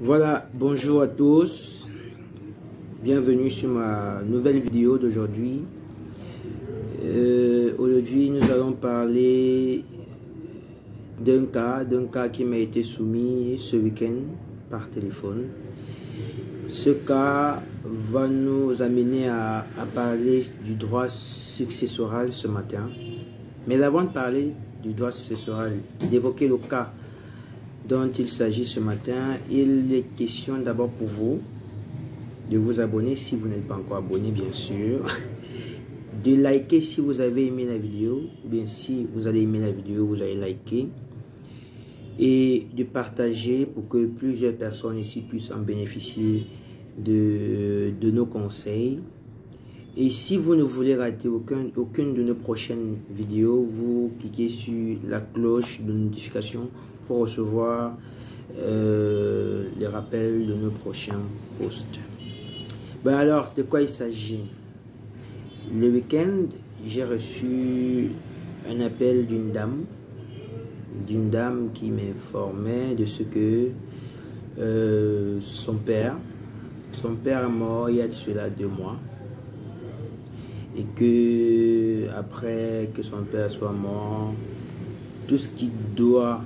Voilà, bonjour à tous, bienvenue sur ma nouvelle vidéo d'aujourd'hui. Aujourd'hui, nous allons parler d'un cas qui m'a été soumis ce week-end par téléphone. Ce cas va nous amener à parler du droit successoral ce matin. Mais avant de parler du droit successoral, d'évoquer le cas dont il s'agit ce matin, il est question d'abord pour vous de vous abonner si vous n'êtes pas encore abonné, bien sûr, de liker si vous avez aimé la vidéo, ou bien si vous allez aimer la vidéo, vous allez liker, et de partager pour que plusieurs personnes ici puissent en bénéficier de nos conseils. Et si vous ne voulez rater aucune de nos prochaines vidéos, vous cliquez sur la cloche de notification pour recevoir les rappels de nos prochains posts. Ben alors, de quoi il s'agit? Le week-end, j'ai reçu un appel d'une dame qui m'informait de ce que son père est mort il y a de cela 2 mois. Et que après que son père soit mort, tout ce qui doit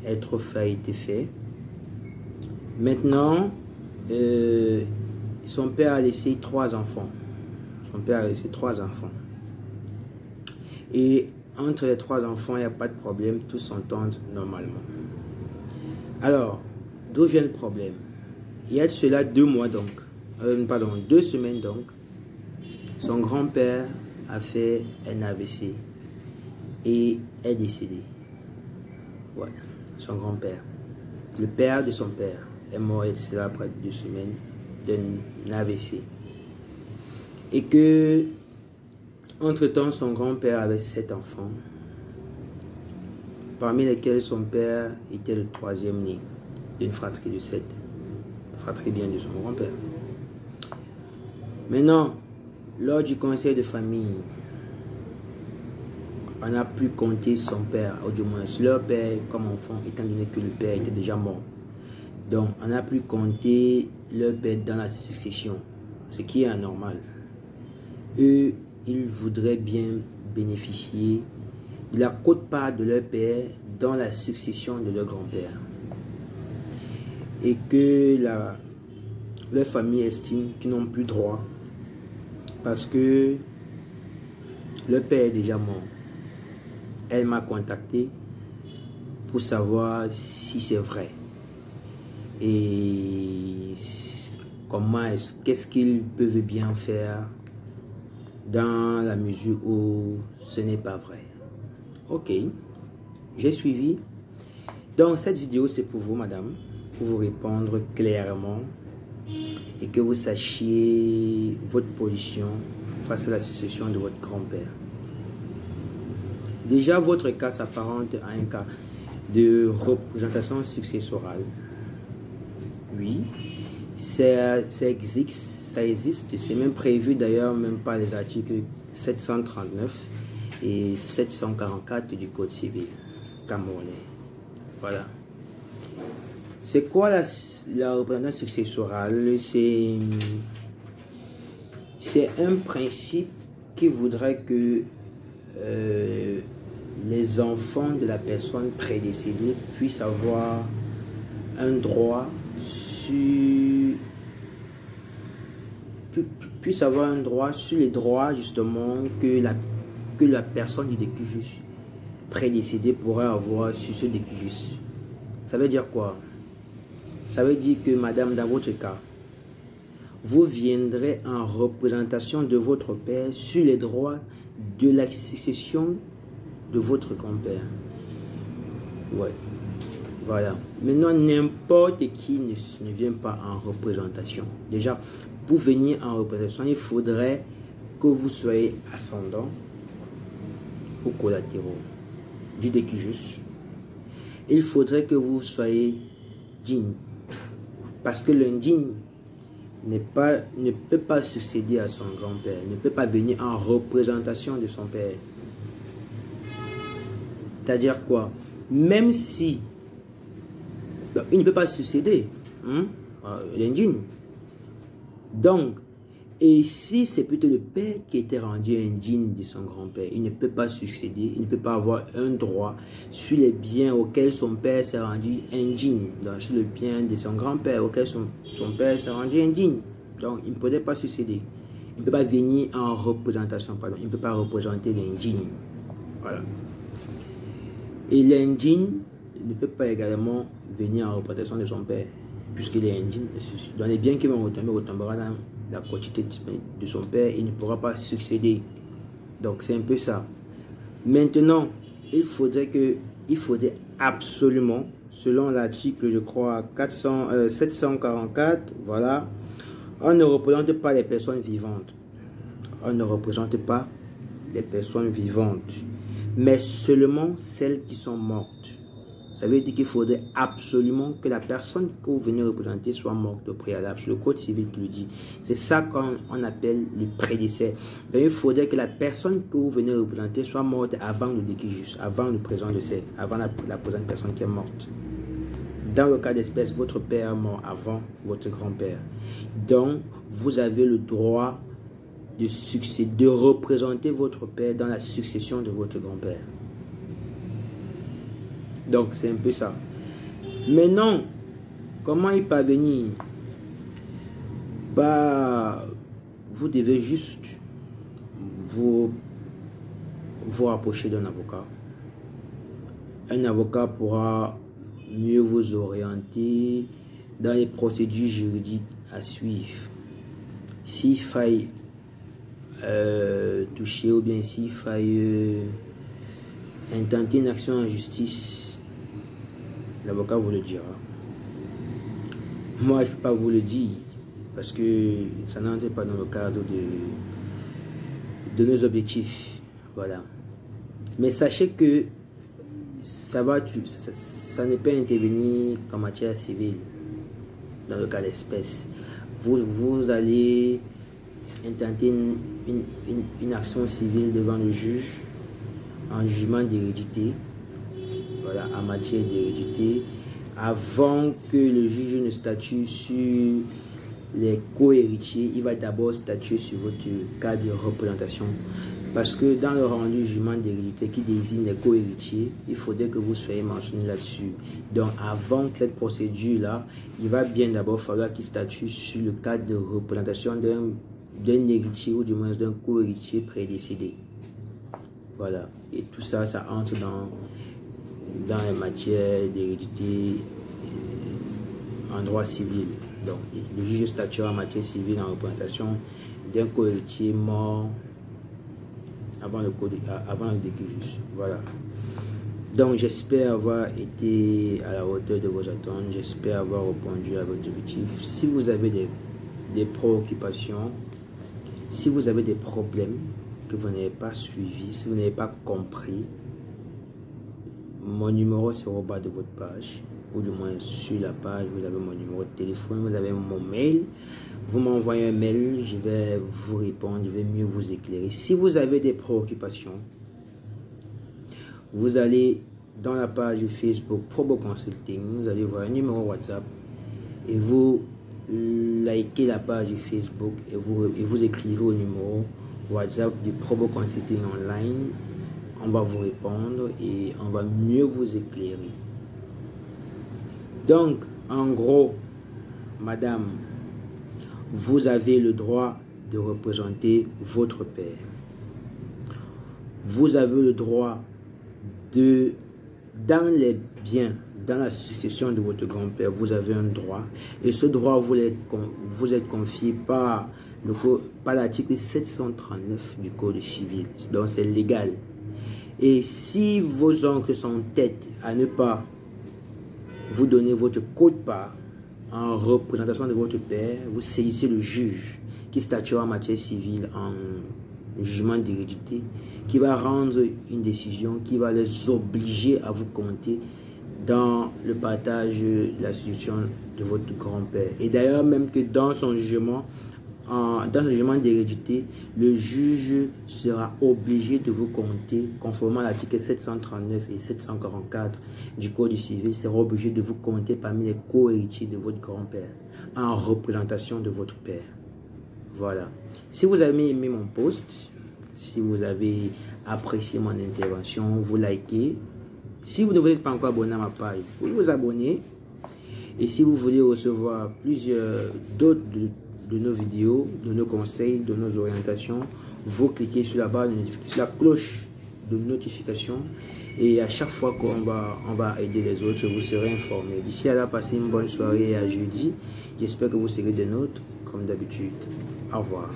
être fait a été fait. Maintenant, son père a laissé 3 enfants. Et entre les 3 enfants, il n'y a pas de problème, tous s'entendent normalement. Alors, d'où vient le problème? Il y a de cela 2 mois donc, 2 semaines donc, son grand-père a fait un AVC et est décédé. Voilà, son grand-père. Le père de son père est mort et cela après 2 semaines d'un AVC. Et que, entre-temps, son grand-père avait 7 enfants, parmi lesquels son père était le 3e né d'une fratrie de 7. Fratrie bien de son grand-père. Maintenant, lors du conseil de famille, on a pu compter son père, ou du moins leur père comme enfant, étant donné que le père était déjà mort. Donc, on a pu compter leur père dans la succession, ce qui est anormal. Eux, ils voudraient bien bénéficier de la quote-part de leur père dans la succession de leur grand-père. Et que leur famille estime qu'ils n'ont plus droit parce que le père est déjà mort. Elle m'a contacté pour savoir si c'est vrai et qu'est-ce qu'ils peuvent bien faire dans la mesure où ce n'est pas vrai. Ok, j'ai suivi. Donc cette vidéo c'est pour vous, madame, pour vous répondre clairement et que vous sachiez votre position face à la succession de votre grand-père. Déjà, votre cas s'apparente à un cas de représentation successorale. Oui, ça existe, c'est même prévu d'ailleurs même par les articles 739 et 744 du Code civil camerounais. Voilà. C'est quoi la représentation successorale? C'est un principe qui voudrait que les enfants de la personne prédécédée puissent avoir un droit sur les droits justement que la personne du décujus prédécédé pourrait avoir sur ce décujus. Ça veut dire quoi? Ça veut dire que, madame, dans votre cas, vous viendrez en représentation de votre père sur les droits de la succession de votre grand-père. Ouais. Voilà. Maintenant, n'importe qui ne vient pas en représentation. Déjà, pour venir en représentation, il faudrait que vous soyez ascendant ou collatéraux du décujus. Il faudrait que vous soyez digne. Parce que l'indigne ne peut pas succéder à son grand-père, ne peut pas venir en représentation de son père. C'est-à-dire quoi? Même si Donc, il ne peut pas succéder. Hein? L'engine. Donc, et si c'est plutôt le père qui était rendu engine de son grand-père, il ne peut pas succéder, il ne peut pas avoir un droit sur les biens auxquels son père s'est rendu engine, donc sur le bien de son grand-père auquel son père s'est rendu engine. Donc, il ne peut pas succéder. Il ne peut pas venir en représentation, pardon, il ne peut pas représenter l'engine. Voilà. Et l'engine ne peut pas également venir en représentation de son père, puisqu'il est engine. Dans les biens qui vont retomber, retombera dans la quantité de son père, il ne pourra pas succéder. Donc c'est un peu ça. Maintenant, il faudrait absolument, selon l'article, je crois, 744, voilà, on ne représente pas les personnes vivantes. On ne représente pas les personnes vivantes, mais seulement celles qui sont mortes. Ça veut dire qu'il faudrait absolument que la personne que vous venez représenter soit morte au préalable. C'est le code civil qui le dit. C'est ça qu'on appelle le prédécès. Donc il faudrait que la personne que vous venez représenter soit morte avant le litige, avant le présent décès, avant la présente personne qui est morte. Dans le cas d'espèce, votre père est mort avant votre grand-père. Donc, vous avez le droit de succéder, de représenter votre père dans la succession de votre grand-père. Donc, c'est un peu ça. Maintenant, comment y parvenir? Bah, vous devez juste vous rapprocher d'un avocat. Un avocat pourra mieux vous orienter dans les procédures juridiques à suivre. S'il faille toucher ou bien s'il faille intenter une action en justice, l'avocat vous le dira. Moi, je ne peux pas vous le dire parce que ça n'entre pas dans le cadre de nos objectifs. Voilà. Mais sachez que ça ne peut intervenir qu'en matière civile dans le cas d'espèce. Vous allez intenter une action civile devant le juge en jugement d'hérédité. Voilà, en matière d'hérédité, avant que le juge ne statue sur les co-héritiers, il va d'abord statuer sur votre cas de représentation. Parce que dans le rendu jugement d'hérédité qui désigne les co-héritiers, il faudrait que vous soyez mentionné là-dessus. Donc avant cette procédure-là, il va bien d'abord falloir qu'il statue sur le cas de représentation d'un héritier ou du moins d'un co-héritier prédécédé. Voilà, et tout ça, ça entre dans les matières d'hérédité en droit civil. Donc, le juge statuera en matière civile en représentation d'un co-héritier mort avant le décujus. Voilà. Donc, j'espère avoir été à la hauteur de vos attentes. J'espère avoir répondu à votre objectif. Si vous avez des préoccupations, si vous avez des problèmes que vous n'avez pas suivis, si vous n'avez pas compris, mon numéro c'est au bas de votre page, ou du moins sur la page, vous avez mon numéro de téléphone, vous avez mon mail. Vous m'envoyez un mail, je vais vous répondre, je vais mieux vous éclairer. Si vous avez des préoccupations, vous allez dans la page Facebook Probo Consulting, vous allez voir un numéro WhatsApp et vous likez la page Facebook et vous écrivez au numéro WhatsApp du Probo Consulting Online. On va vous répondre et on va mieux vous éclairer. Donc, en gros, madame, vous avez le droit de représenter votre père. Vous avez le droit dans les biens, dans la succession de votre grand-père, vous avez un droit. Et ce droit, vous êtes confié par l'article 739 du Code civil. Donc, c'est légal. Et si vos oncles sont têtes à ne pas vous donner votre quote-part en représentation de votre père, vous saisissez le juge qui statuera en matière civile en jugement d'hérédité, qui va rendre une décision qui va les obliger à vous compter dans le partage de la succession de votre grand-père. Et d'ailleurs, même que dans son jugement, dans le jugement d'hérédité, le juge sera obligé de vous compter, conformément à l'article 739 et 744 du Code civil, il sera obligé de vous compter parmi les co-héritiers de votre grand-père, en représentation de votre père. Voilà. Si vous avez aimé mon post, si vous avez apprécié mon intervention, vous likez. Si vous n'êtes pas encore abonné à ma page, vous pouvez vous abonner. Et si vous voulez recevoir plusieurs d'autres de nos vidéos, de nos conseils, de nos orientations, vous cliquez sur la barre de notification, sur la cloche de notification, et à chaque fois qu'on va aider les autres, vous serez informé. D'ici à là, passez une bonne soirée et à jeudi. J'espère que vous serez des nôtres comme d'habitude. Au revoir.